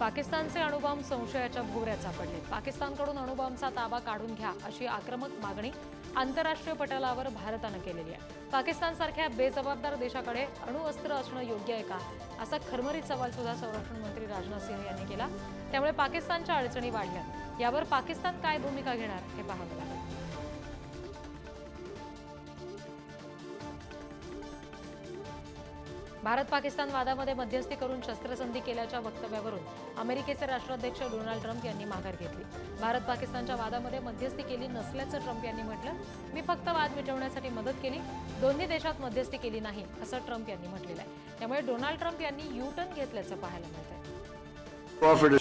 पाकिस्तानचे अणुबॉम्ब संशयाच्या भोवऱ्यात सापडले। पाकिस्तानकडून अणुबॉम्बचा ताबा काढून घ्या अशी आक्रमक मागणी आंतरराष्ट्रीय पटलावर भारताने केलेली आहे। पाकिस्तानसारख्या बेजबाबदार देशाकडे अणुअस्त्र असणं योग्य आहे का, असा खरमरीत सवाल सुद्धा संरक्षण मंत्री राजनाथ सिंह यांनी केला। त्यामुळे पाकिस्तानच्या अडचणी वाढल्या। यावर पाकिस्तान काय भूमिका घेणार हे पाहावं लागेल। भारत पाकिस्तान वादामध्ये मध्यस्थी करून शस्त्रसंधी केल्याच्या वक्तव्यावरून अमेरिकेचे राष्ट्राध्यक्ष डोनाल्ड ट्रम्प यांनी माघार घेतली। भारत पाकिस्तानच्या वादामध्ये मध्यस्थी केली नसल्याचं ट्रम्प यांनी म्हटलं। मी फक्त वाद मिटवण्यासाठी मदत केली, दोन्ही देशात मध्यस्थी केली नाही, असं ट्रम्प यांनी म्हटलेलं आहे। त्यामुळे डोनाल्ड ट्रम्प यांनी यू-टर्न घेतल्याचं पाहायला मिळतंय।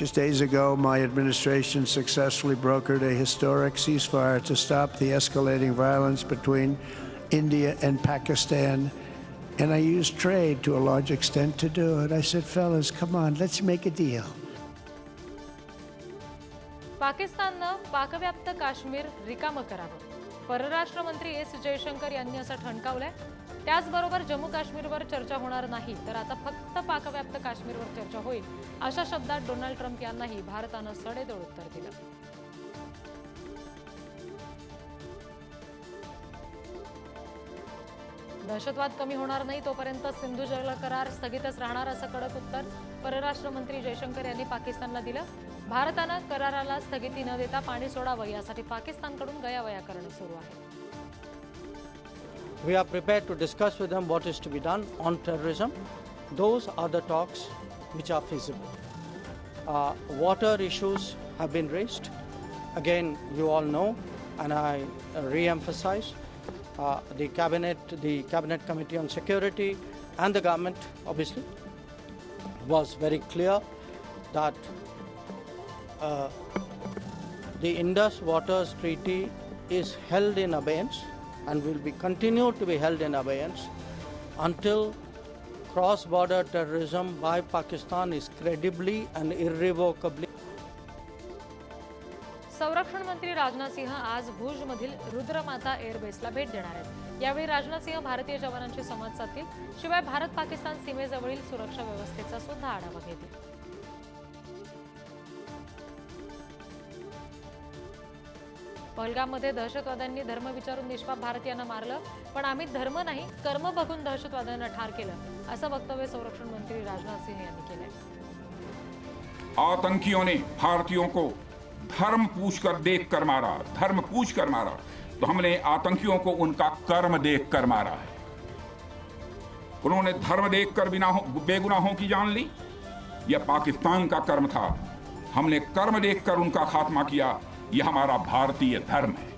Just days ago, my administration successfully brokered a historic ceasefire to stop the escalating violence between India and Pakistan. And I used trade to a large extent to do it. I said, fellas, come on, let's make a deal. पाकिस्ताननं पाकव्याप्त काश्मीर रिकामं करावं, परराष्ट्र मंत्री S Jaishankar यांनी असं ठणकावलंय। त्याचबरोबर जम्मू काश्मीरवर चर्चा होणार नाही, तर आता फक्त पाकव्याप्त काश्मीरवर चर्चा होईल, अशा शब्दात डोनाल्ड ट्रम्प यांनाही भारतानं सडेतोड उत्तर दिलं। दहशतवाद कमी होणार नाही तोपर्यंत सिंधू जल करार स्थगितच राहणार, असं कडक उत्तर परराष्ट्र मंत्री जयशंकर यांनी पाकिस्तानला दिलं। भारतानं कराराला स्थगिती न देता पाणी सोडावं, यासाठी पाकिस्तानकडून गयावया करणं सुरू आहे। We are prepared to discuss with them what is to be done on terrorism. Those are the talks which are feasible. Water issues have been raised. Again, you all know, and I re-emphasize, the Cabinet Committee on Security and the government, obviously, was very clear that the Indus Waters Treaty is held in abeyance and will be continued to be held in abeyance until cross-border terrorism by Pakistan is credibly and irrevocably. संरक्षण मंत्री राजनाथ सिंह आज भुजमधील रुद्रमाता एअरबेसला भेट देणार आहेत। यावेळी राजनाथ सिंह भारतीय जवानांशी संवाद साधतील, शिवाय भारत पाकिस्तान सीमेजवळील सुरक्षा व्यवस्थेचा सुद्धा आढावा घेतील। पहलगाममध्ये दहशतवाद्यांनी धर्म विचारून निष्पाप भारतीयांना मारलं, पण आम्ही धर्म नाही कर्म बघून दहशतवाद्यांना ठार केलं, असं वक्तव्य संरक्षण मंत्री राजनाथ सिंह यांनी केलंय। आतंकियों ने भारतीयों को धर्म पूछकर देखकर मारा, धर्म पूछकर मारा, तो हमने आतंकियों को उनका कर्म देखकर मारा है। उन्होंने धर्म देखकर बेगुनाहों की जान ली, यह पाकिस्तान का कर्म था। हमने कर्म देखकर उनका खात्मा किया, यह हमारा भारतीय धर्म है।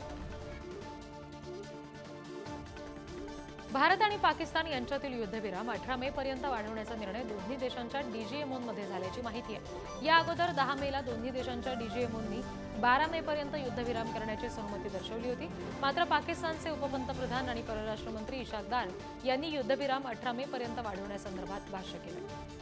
भारत आणि पाकिस्तान यांच्यातील युद्धविराम 18 मे पर्यंत वाढवण्याचा निर्णय दोन्ही देशांच्या डीजीएमओमध्ये झाल्याची माहिती आहे। या अगोदर 10 मेला दोन्ही देशांच्या डीजीएमओंनी 12 मे पर्यंत युद्धविराम करण्याची सहमती दर्शवली होती। मात्र पाकिस्तानचे उपपंतप्रधान आणि परराष्ट्र मंत्री इशाक दार यांनी युद्धविराम 18 मे पर्यंत वाढवण्यासंदर्भात भाष्य केलं।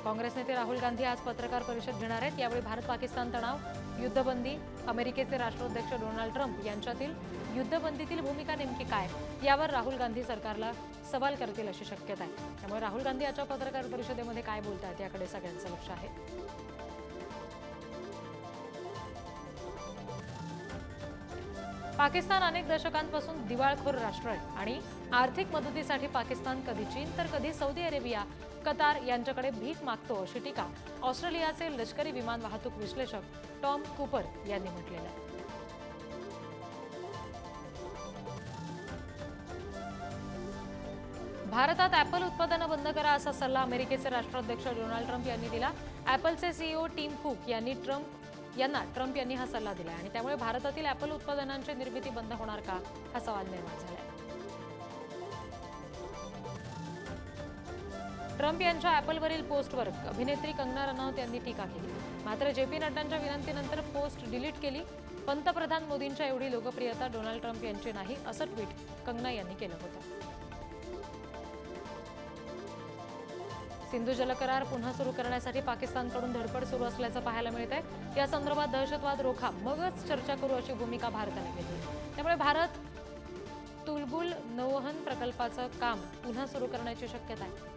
काँग्रेस नेते राहुल गांधी आज पत्रकार परिषद घेणार आहेत। यावेळी भारत पाकिस्तान तणाव, युद्धबंदी, अमेरिकेचे राष्ट्राध्यक्ष डोनाल्ड ट्रम्प यांच्यातील युद्धबंदीतील भूमिका नेमकी काय, यावर राहुल गांधी सरकारला सवाल करतील अशी शक्यता आहे। त्यामुळे राहुल गांधी आजच्या पत्रकार परिषदेमध्ये काय बोलतात याकडे सगळ्यांचं लक्ष आहे। पाकिस्तान अनेक दशकांपासून दिवाळखोर राष्ट्र आहे आणि आर्थिक मदतीसाठी पाकिस्तान कधी चीन तर कधी सौदी अरेबिया, कतार यांच्याकडे भीक मागतो, अशी टीका ऑस्ट्रेलियाचे लष्करी विमान वाहतूक विश्लेषक टॉम कूपर यांनी म्हटलेलं आहे। भारतात ॲपल उत्पादनं बंद करा असा सल्ला अमेरिकेचे राष्ट्राध्यक्ष डोनाल्ड ट्रम्प यांनी दिला। ॲपलचे सीईओ टिम कुक यांनी ट्रम्प यांनी हा सल्ला दिला आणि त्यामुळे भारतातील ॲपल उत्पादनांची निर्मिती बंद होणार का, हा सवाल निर्माण झालाय। ट्रम्प यांच्या ॲपलवरील पोस्टवर अभिनेत्री कंगना रनौत यांनी टीका केली। मात्र जेपी नड्डांच्या विनंतीनंतर पोस्ट डिलीट केली। पंतप्रधान मोदींच्या एवढी लोकप्रियता डोनाल्ड ट्रम्प यांची नाही, असं ट्विट कंगना यांनी केलं होतं। सिंधू जलकरार पुन्हा सुरू करण्यासाठी पाकिस्तानकडून धडपड सुरू असल्याचं पाहायला मिळत आहे। या संदर्भात दहशतवाद रोखा, मगच चर्चा करू अशी भूमिका भारताने घेतली। त्यामुळे भारत तुलबुल नौवहन प्रकल्पाचं काम पुन्हा सुरू करण्याची शक्यता आहे।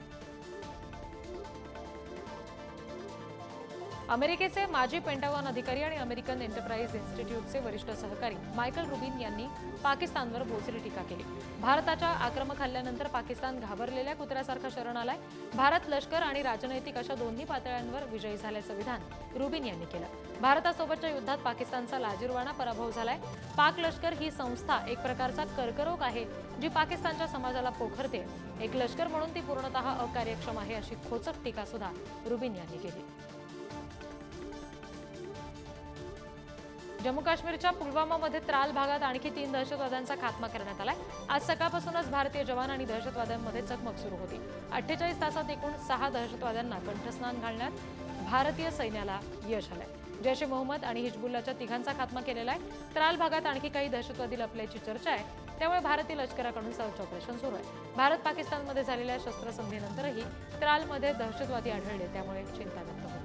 अमेरिकेचे माजी पेंटागॉन अधिकारी आणि अमेरिकन एंटरप्राइज इन्स्टिट्यूटचे वरिष्ठ सहकारी मायकल रुबिन यांनी पाकिस्तानवर बोचरी टीका केली. भारताच्या आक्रमक हल्ल्यानंतर पाकिस्तान घाबरलेल्या कुत्र्यासारखं शरण आलाय. भारत लष्कर आणि राजनैतिक अशा दोन्ही पातळ्यांवर विजयी झाल्याचं विधान रुबिन यांनी केलं. भारतासोबतच्या युद्धात पाकिस्तानचा लाजिरवाणा पराभव झालाय. पाक लष्कर ही संस्था एक प्रकारचा कर्करोग आहे जी पाकिस्तानच्या समाजाला पोखरते. एक लष्कर म्हणून ती पूर्णतः अकार्यक्षम आहे अशी खोचक टीका सुद्धा रुबिन यांनी केली. जम्मू काश्मीरच्या पुलवामामध्ये त्राल भागात आणखी 3 दहशतवाद्यांचा खात्मा करण्यात आलाय. आज सकाळपासूनच भारतीय जवान आणि दहशतवाद्यांमध्ये चकमक सुरू होती. 48 तासात एकूण 6 दहशतवाद्यांना कंठस्नान घालण्यात भारतीय सैन्याला यश आलंय. जैश ए मोहम्मद आणि हिजबुल्लाच्या 3घांचा खात्मा केलेला आहे. त्राल भागात आणखी काही दहशतवादी लपल्याची चर्चा आहे. त्यामुळे भारतीय लष्कराकडून सर्च ऑपरेशन सुरू आहे. भारत पाकिस्तानमध्ये झालेल्या शस्त्रसंधीनंतरही त्रालमध्ये दहशतवादी आढळले, त्यामुळे चिंता व्यक्त होती.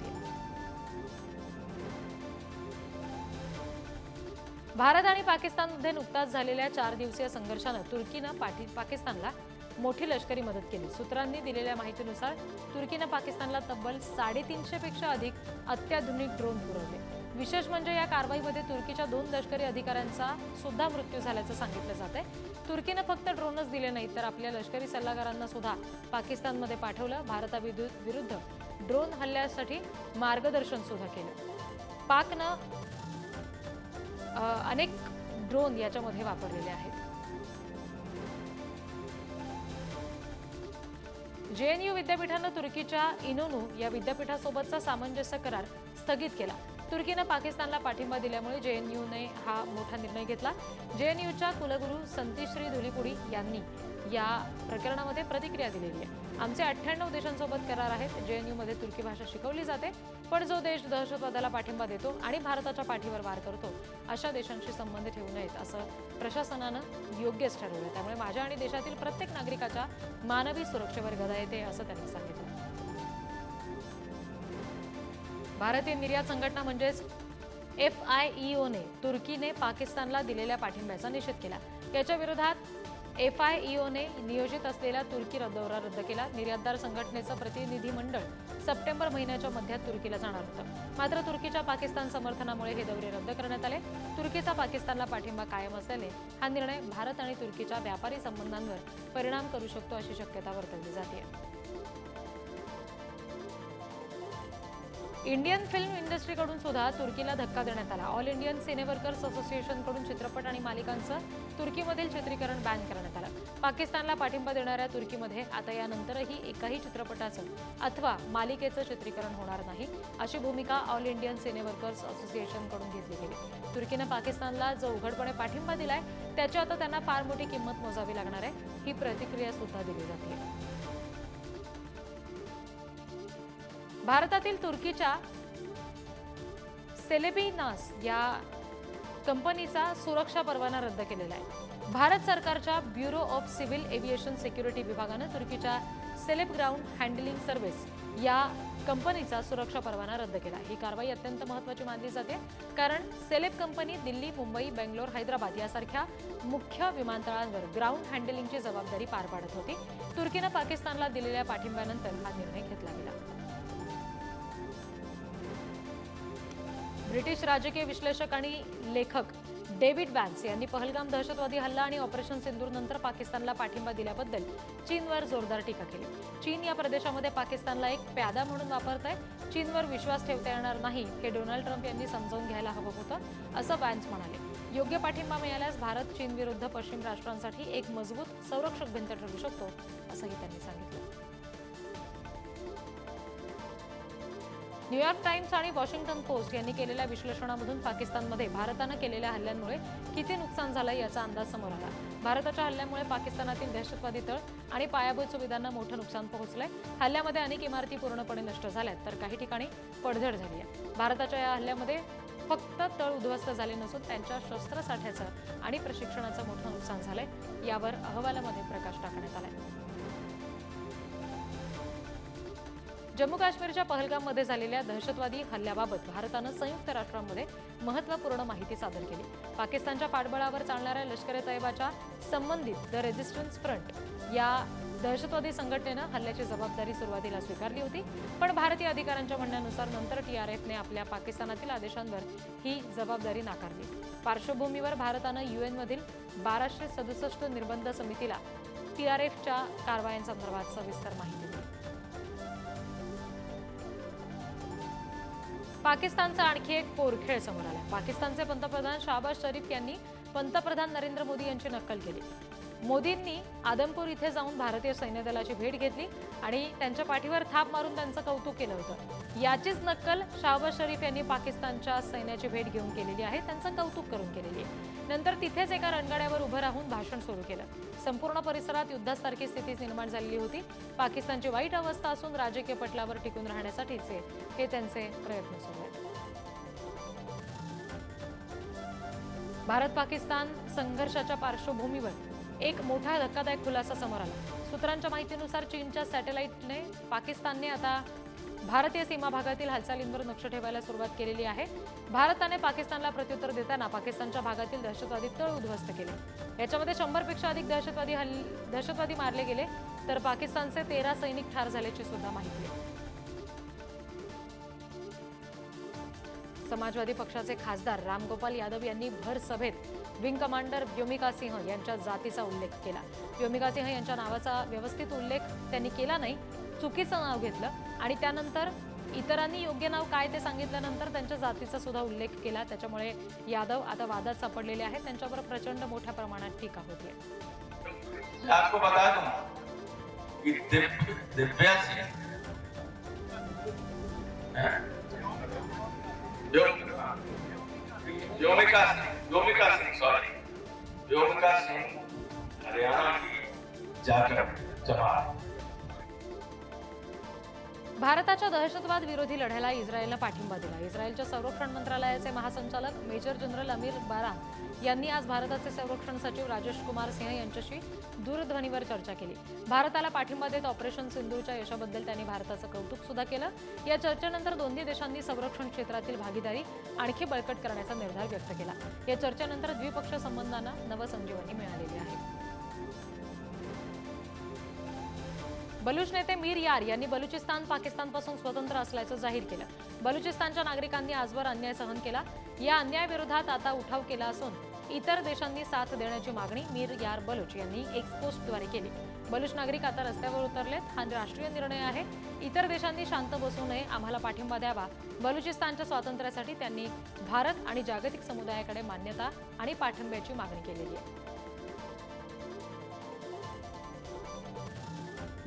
भारत आणि पाकिस्तानमध्ये नुकताच झालेल्या 4 दिवसीय संघर्षानं तुर्कीनं पाकिस्तानला मोठी लष्करी मदत केली. सूत्रांनी दिलेल्या माहितीनुसार तुर्कीनं पाकिस्तानला तब्बल 350 पेक्षा अधिक अत्याधुनिक ड्रोन पुरवले. विशेष म्हणजे या कारवाईमध्ये तुर्कीच्या 2 लष्करी अधिकाऱ्यांचा सुद्धा मृत्यू झाल्याचं सांगितलं जातंय. तुर्कीनं फक्त ड्रोनच दिले नाहीत तर आपल्या लष्करी सल्लागारांना सुद्धा पाकिस्तानमध्ये पाठवलं. भारताविरुद्ध ड्रोन हल्ल्यासाठी मार्गदर्शन सुद्धा केलं. पाकनं अनेक ड्रोन याच्यामध्ये वापरलेले आहेत. जेएनयू विद्यापीठानं तुर्कीच्या इनोनू या विद्यापीठासोबतचा सामंजस्य करार स्थगित केला. तुर्कीनं पाकिस्तानला पाठिंबा दिल्यामुळे जेएनयूने हा मोठा निर्णय घेतला. जेएनयूच्या कुलगुरू संतीश्री धुलीपुडी यांनी या प्रकरणामध्ये प्रतिक्रिया दिलेली आहे. आमचे 98 देशांसोबत करार आहेत. जेएनयूमध्ये तुर्की भाषा शिकवली जाते, पण जो देश दहशतवादाला पाठिंबा देतो आणि भारताच्या पाठीवर वार करतो अशा देशांशी संबंध ठेवू नयेत असं प्रशासनानं योग्यच ठरवलं. त्यामुळे माझ्या आणि देशातील प्रत्येक नागरिकाच्या मानवी सुरक्षेवर गदा येते असं त्यांनी सांगितलं. भारतीय निर्यात संघटना म्हणजेच FIEOने तुर्कीने पाकिस्तानला दिलेल्या पाठिंब्याचा निषेध केला. याच्या विरोधात FIEOने नियोजित असलेला तुर्की दौरा रद्द केला. निर्यातदार संघटनेचं प्रतिनिधी मंडळ सप्टेंबर महिन्याच्या मध्यात तुर्कीला जाणार होतं. मात्र तुर्कीच्या पाकिस्तान समर्थनामुळे हे दौरे रद्द करण्यात आले. तुर्कीचा पाकिस्तानला पाठिंबा कायम असल्याने हा निर्णय भारत आणि तुर्कीच्या व्यापारी संबंधांवर परिणाम करू शकतो अशी शक्यता वर्तवली जाते. इंडियन फिल्म इंडस्ट्रीकडून सुद्धा तुर्कीला धक्का देण्यात आला. ऑल इंडियन सिनेवर्कर्स असोसिएशनकडून चित्रपट आणि मालिकांचं तुर्कीमधील चित्रीकरण बॅन करण्यात आलं. पाकिस्तानला पाठिंबा देणाऱ्या तुर्कीमध्ये आता यानंतरही एकाही चित्रपटाचं अथवा मालिकेचं चित्रीकरण होणार नाही अशी भूमिका ऑल इंडियन सिनेवर्कर्स असोसिएशनकडून घेतली गेली. तुर्कीनं पाकिस्तानला जो उघडपणे पाठिंबा दिलाय त्याची आता त्यांना फार मोठी किंमत मोजावी लागणार आहे, ही प्रतिक्रिया सुद्धा दिली जाते. भारतातील तुर्कीच्या सेलेबिनास या कंपनीचा सुरक्षा परवाना रद्द केलेला आहे. भारत सरकारच्या bureau of civil aviation security विभागानं तुर्कीच्या सेलेब ग्राउंड हँडलिंग सर्व्हिस या कंपनीचा सुरक्षा परवाना रद्द केला. ही कारवाई अत्यंत महत्त्वाची मानली जाते, कारण सेलेब कंपनी दिल्ली, मुंबई, बेंगलोर, हैदराबाद यासारख्या मुख्य विमानतळांवर ग्राउंड हँडलिंगची जबाबदारी पार पाडत होती. तुर्कीनं पाकिस्तानला दिलेल्या पाठिंब्यानंतर हा निर्णय घेतला गेला. ब्रिटिश राजकीय विश्लेषक आणि लेखक डेव्हिड वॅन्स यांनी पहलगाम दहशतवादी हल्ला आणि ऑपरेशन सिंदूर नंतर पाकिस्तानला पाठिंबा दिल्याबद्दल चीनवर जोरदार टीका केली. चीन या प्रदेशामध्ये पाकिस्तानला एक प्यादा म्हणून वापरत आहे. चीनवर विश्वास ठेवता येणार नाही हे डोनाल्ड ट्रम्प यांनी समजावून घ्यायला हवं होतं असं वॅन्स म्हणाले. योग्य पाठिंबा मिळाल्यास भारत चीन विरुद्ध पश्चिम राष्ट्रांसाठी एक मजबूत संरक्षक भिंत ठरू शकतो असंही त्यांनी सांगितलं. न्यूयॉर्क टाइम्स आणि वॉशिंग्टन पोस्ट यांनी केलेल्या विश्लेषणामधून पाकिस्तानमध्ये भारतानं केलेल्या हल्ल्यांमुळे किती नुकसान झालं याचा अंदाज समोर आला. भारताच्या हल्ल्यामुळे पाकिस्तानातील दहशतवादी तळ आणि पायाभूत सुविधांना मोठं नुकसान पोहोचलंय. हल्ल्यामध्ये अनेक इमारती पूर्णपणे नष्ट झाल्यात तर काही ठिकाणी पडझड झाली आहे. भारताच्या या हल्ल्यामध्ये फक्त तळ उद्ध्वस्त झाले नसून त्यांच्या शस्त्रसाठ्याचं आणि प्रशिक्षणाचं मोठं नुकसान झालंय. यावर अहवालामध्ये प्रकाश टाकण्यात आलाय. जम्मू काश्मीरच्या पहलगाममध्ये झालेल्या दहशतवादी हल्ल्याबाबत भारतानं संयुक्त राष्ट्रांमध्ये महत्त्वपूर्ण माहिती सादर केली. पाकिस्तानच्या पाठबळावर चालणाऱ्या लष्कर ए तैयबाच्या संबंधित द रेझिस्टन्स फ्रंट या दहशतवादी संघटनेनं हल्ल्याची जबाबदारी सुरुवातीला स्वीकारली होती, पण भारतीय अधिकाऱ्यांच्या म्हणण्यानुसार नंतर TRFने आपल्या पाकिस्तानातील आदेशांवर ही जबाबदारी नाकारली. पार्श्वभूमीवर भारतानं UN-मधील 1267 निर्बंध समितीला TRFच्या कारवायांसंदर्भात सविस्तर माहिती दिली. पाकिस्तानचा आणखी एक पोरखेळ समोर आला. पाकिस्तानचे पंतप्रधान शाहबाज शरीफ यांनी पंतप्रधान नरेंद्र मोदी यांची नक्कल केली. मोदींनी आदमपूर इथे जाऊन भारतीय सैन्य दलाची भेट घेतली आणि त्यांच्या पाठीवर थाप मारून त्यांचं कौतुक केलं होतं. याचीच नक्कल शाहबाज शरीफ यांनी पाकिस्तानच्या सैन्याची भेट घेऊन केलेली आहे, त्यांचं कौतुक करून केलेली आहे. नंतर तिथेच एका रणगाड्यावर उभं राहून भाषण सुरू केलं. संपूर्ण परिसरात युद्धासारखी स्थिती निर्माण झालेली होती. पाकिस्तानची वाईट अवस्था असून राजकीय पटलावर टिकून राहण्यासाठीचे हे त्यांचे प्रयत्न सुरू आहेत. भारत पाकिस्तान संघर्षाच्या पार्श्वभूमीवर एक मोठा धक्कादायक खुलासा समोर आला. सूत्रांच्या माहितीनुसार चीनच्या सॅटेलाइटने पाकिस्तानने आता भारतीय सीमा भागातील हालचालींवर लक्ष ठेवायला सुरुवात केलेली आहे. भारताने पाकिस्तानला प्रत्युत्तर देताना पाकिस्तानच्या भागातील दहशतवादी तळ उद्ध्वस्त केले. याच्यामध्ये 100 पेक्षा अधिक दहशतवादी मारले गेले, तर पाकिस्तानचे 13 सैनिक ठार झाल्याची सुद्धा माहिती आहे. समाजवादी पक्षाचे खासदार रामगोपाल यादव यांनी भर सभेत विंग कमांडर व्योमिका सिंह यांच्या जातीचा उल्लेख केला. व्योमिका सिंह यांच्या नावाचा व्यवस्थित उल्लेख त्यांनी केला नाही, चुकीचं नाव घेतलं आणि त्यानंतर इतरांनी योग्य नाव काय ते सांगितल्यानंतर त्यांच्या जातीचा सुद्धा उल्लेख केला. त्याच्यामुळे यादव आता वादात सापडलेले आहेत. त्यांच्यावर प्रचंड मोठ्या प्रमाणात टीका होते. आपको बता दूं कि दिव्या सिंह व्योमिका सिंह हरियाणा की जाकर जमात. भारताच्या दहशतवाद विरोधी लढ्याला इस्रायलनं पाठिंबा दिला. इस्रायलच्या संरक्षण मंत्रालयाचे महासंचालक मेजर जनरल अमीर बाराम यांनी आज भारताचे संरक्षण सचिव राजेश कुमार सिंह यांच्याशी दूरध्वनीवर चर्चा केली. भारताला पाठिंबा देत ऑपरेशन सिंदूरच्या यशाबद्दल त्यांनी भारताचं कौतुक सुद्धा केलं. या चर्चेनंतर दोन्ही देशांनी संरक्षण क्षेत्रातील भागीदारी आणखी बळकट करण्याचा निर्धार व्यक्त केला. या चर्चेनंतर द्विपक्षीय संबंधांना नवसंजीवनी मिळालेली आहे. बलूच नेते मीर यार यांनी बलुचिस्तान पाकिस्तानपासून स्वतंत्र असल्याचं जाहीर केलं. बलुचिस्तानच्या नागरिकांनी आजवर अन्याय सहन केला. या अन्यायाविरोधात आता उठाव केला असून इतर देशांनी साथ देण्याची मागणी मीर यार बलूच यांनी एक पोस्टद्वारे केली. बलूच नागरिक आता रस्त्यावर उतरलेत. हा राष्ट्रीय निर्णय आहे. इतर देशांनी शांत बसू नये, आम्हाला पाठिंबा द्यावा. बलुचिस्तानच्या स्वातंत्र्यासाठी त्यांनी भारत आणि जागतिक समुदायाकडे मान्यता आणि पाठिंब्याची मागणी केलेली आहे.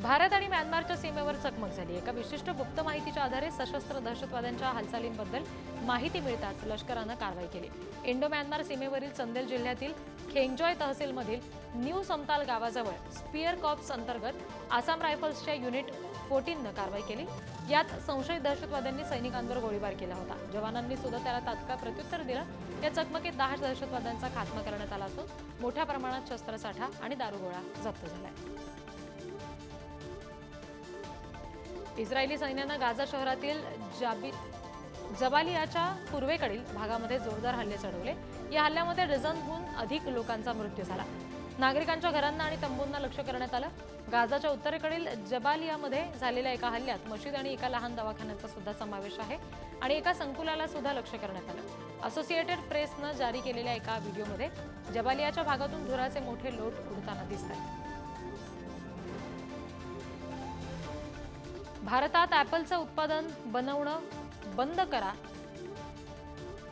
भारत आणि म्यानमारच्या सीमेवर चकमक झाली. एका विशिष्ट गुप्त माहितीच्या आधारे सशस्त्र दहशतवाद्यांच्या हालचालींबद्दल माहिती मिळताच लष्करानं कारवाई केली. इंडो म्यानमार सीमेवरील चंदेल जिल्ह्यातील खेंगजॉय तहसीलमधील न्यू समताल गावाजवळ स्पियर कॉप्स अंतर्गत आसाम रायफल्सच्या युनिट 14नं कारवाई केली. यात संशयित दहशतवाद्यांनी सैनिकांवर गोळीबार केला होता. जवानांनी सुद्धा त्याला तात्काळ प्रत्युत्तर दिलं. या चकमकीत 10 दहशतवाद्यांचा खात्मा करण्यात आला असून मोठ्या प्रमाणात शस्त्रसाठा आणि दारुगोळा जप्त झालाय. इस्रायली सैन्यानं गाझा शहरातील जबालियाच्या पूर्वेकडील भागामध्ये जोरदार हल्ले चढवले. या हल्ल्यामध्ये डझनहून अधिक लोकांचा मृत्यू झाला. नागरिकांच्या घरांना आणि तंबूंना लक्ष्य करण्यात आलं. गाझाच्या उत्तरेकडील जबालियामध्ये झालेल्या एका हल्ल्यात मशीद आणि एका लहान दवाखान्याचा सुद्धा समावेश आहे आणि एका संकुलाला सुद्धा लक्ष्य करण्यात आलं. असोसिएटेड प्रेसनं जारी केलेल्या एका व्हिडिओमध्ये जबालियाच्या भागातून धुराचे मोठे लोट उडताना दिसत आहेत. भारतात ॲपलचं उत्पादन बनवणं बंद करा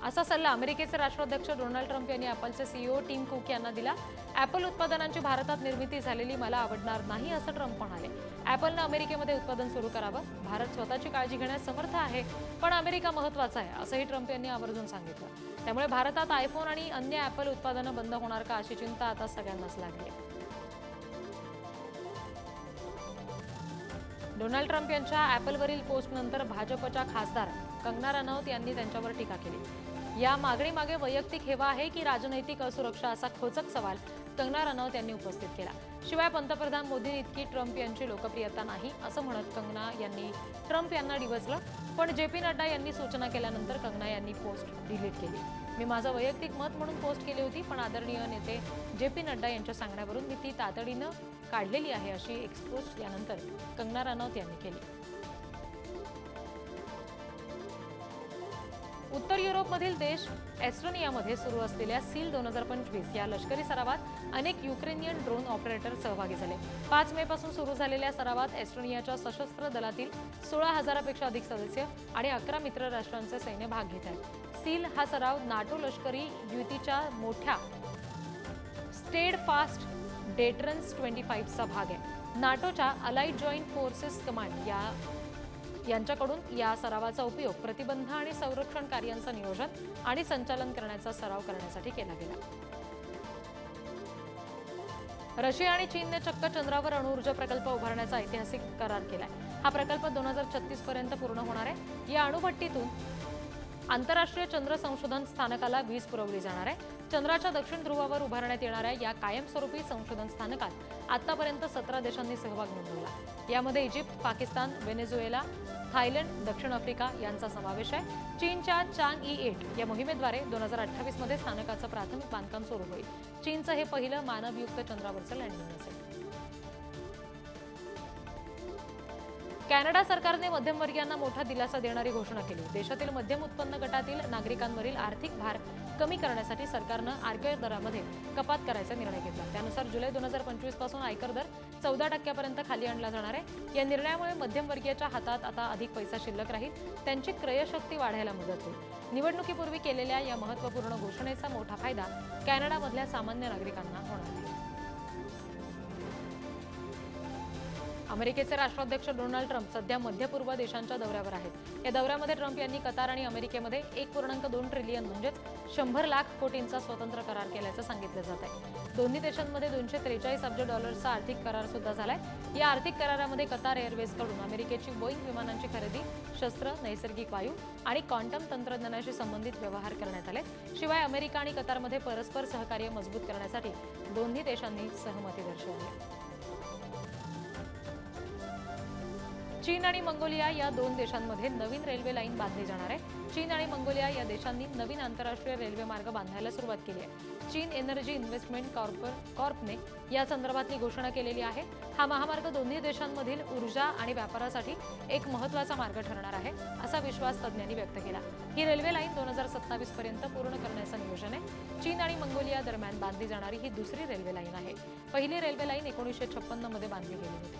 असा सल्ला अमेरिकेचे राष्ट्राध्यक्ष डोनाल्ड ट्रम्प यांनी ॲपलचे CEO टिम कुक यांना दिला. ॲपल उत्पादनांची भारतात निर्मिती झालेली मला आवडणार नाही असं ट्रम्प म्हणाले. ॲपलनं अमेरिकेमध्ये उत्पादन सुरू करावं. भारत स्वतःची काळजी घेण्यास समर्थ आहे, पण अमेरिका महत्त्वाचा आहे असंही ट्रम्प यांनी आवर्जून सांगितलं. त्यामुळे भारतात आयफोन आणि अन्य ॲपल उत्पादनं बंद होणार का अशी चिंता आता सगळ्यांनाच लागली आहे. डोनाल्ड ट्रम्प यांच्या ॲपलवरील पोस्टनंतर भाजपच्या खासदार कंगना रनौत यांनी त्यांच्यावर टीका केली. या मागणीमागे वैयक्तिक हेवा आहे की राजनैतिक असुरक्षा असा खोचक सवाल कंगना रनौत यांनी उपस्थित केला. शिवाय पंतप्रधान मोदी इतकी ट्रम्प यांची लोकप्रियता नाही असं म्हणत कंगना यांनी ट्रम्प यांना डिवचलं. पण JP नड्डा यांनी सूचना केल्यानंतर कंगना यांनी पोस्ट डिलीट केली. मी माझं वैयक्तिक मत म्हणून पोस्ट केली होती, पण आदरणीय नेते JP नड्डा यांच्या सांगण्यावरून मी ती तातडीनं काढलेली आहे, अशी एक्सपोस्ट यानंतर कंगना रनौत यांनी केली. उत्तर युरोपमधील देश एस्टोनियामध्ये सुरू असलेल्या सील 2025 या लष्करी सरावात अनेक युक्रेनियन ड्रोन ऑपरेटर सहभागी झाले. 5 मे पासून सुरू झालेल्या सरावात एस्टोनियाच्या सशस्त्र दलातील 16,000पेक्षा अधिक सदस्य आणि 11 मित्र राष्ट्रांचे सैन्य भाग घेत आहेत. सील हा सराव नाटो लष्करी युतीच्या मोठ्या स्टेड फास्ट डेटरन्स 25चा भाग आहे. नाटोच्या अलाइड जॉईंट फोर्सेस कमांड यांच्याकडून या सरावाचा उपयोग प्रतिबंध आणि संरक्षण कार्यांचं नियोजन आणि संचालन करण्याचा सराव करण्यासाठी केला गेला. रशिया आणि चीनने चक्क चंद्रावर अणुऊर्जा प्रकल्प उभारण्याचा ऐतिहासिक करार केलाय. हा प्रकल्प 2036 पर्यंत पूर्ण होणार आहे. या अणुभट्टीतून आंतरराष्ट्रीय चंद्र संशोधन स्थानकाला वीज पुरवली जाणार आहे. चंद्राच्या दक्षिण ध्रुवावर उभारण्यात येणाऱ्या या कायमस्वरूपी संशोधन स्थानकात आतापर्यंत 17 देशांनी सहभाग नोंदवला. यामध्ये इजिप्त, पाकिस्तान, व्हेनेझुएला, थायलंड, दक्षिण आफ्रिका यांचा समावेश आहे. चीनच्या चांगई-8 या मोहिमेद्वारे 2028 मध्ये स्थानकाचं प्राथमिक बांधकाम सुरू होईल. चीनचं हे पहिलं मानवयुक्त चंद्रावरचं लँडिंग असेल. कॅनडा सरकारने मध्यमवर्गीयांना मोठा दिलासा देणारी घोषणा केली. देशातील मध्यम उत्पन्न गटातील नागरिकांवरील आर्थिक भार कमी करण्यासाठी सरकारनं आयकर दरामध्ये कपात करायचा निर्णय घेतला. त्यानुसार जुलै 2025 पासून आयकर दर 14% खाली आणला जाणार आहे. या निर्णयामुळे मध्यमवर्गीयाच्या हातात आता अधिक पैसा शिल्लक राहील. त्यांची क्रयशक्ती वाढायला मदत होईल. निवडणुकीपूर्वी केलेल्या या महत्त्वपूर्ण घोषणेचा मोठा फायदा कॅनडामधल्या सामान्य नागरिकांना होणार आहे. अमेरिकेचे राष्ट्राध्यक्ष डोनाल्ड ट्रम्प सध्या मध्य पूर्व देशांच्या दौऱ्यावर आहेत. या दौऱ्यामध्ये ट्रम्प यांनी कतार आणि अमेरिकेमध्ये 1.2 ट्रिलियन म्हणजेच 100 लाख कोटींचा स्वतंत्र करार केल्याचं सांगितलं जात आहे. दोन्ही देशांमध्ये $243 अब्ज आर्थिक करार सुद्धा झालाय. या आर्थिक करारामध्ये कतार एअरवेजकडून अमेरिकेची बोईंग विमानांची खरेदी, शस्त्र, नैसर्गिक वायू आणि क्वांटम तंत्रज्ञानाशी संबंधित व्यवहार करण्यात आले. शिवाय अमेरिका आणि कतारमध्ये परस्पर सहकार्य मजबूत करण्यासाठी दोन्ही देशांनी सहमती दर्शवली. चीन आणि मंगोलिया या 2 देशांमध्ये नवीन रेल्वे लाईन बांधली जाणार आहे. चीन आणि मंगोलिया या देशांनी नवीन आंतरराष्ट्रीय रेल्वे मार्ग बांधायला सुरुवात केली आहे. चीन एनर्जी इन्व्हेस्टमेंट कॉर्पने या संदर्भातली घोषणा केलेली आहे. हा महामार्ग दोन्ही देशांमधील ऊर्जा आणि व्यापारासाठी एक महत्त्वाचा मार्ग ठरणार आहे, असा विश्वास तज्ज्ञांनी व्यक्त केला. ही रेल्वे लाईन 2027 पर्यंत पूर्ण करण्याचं नियोजन आहे. चीन आणि मंगोलिया दरम्यान बांधली जाणारी ही दुसरी रेल्वे लाईन आहे. पहिली रेल्वे लाईन 1956 मध्ये बांधली गेली होती.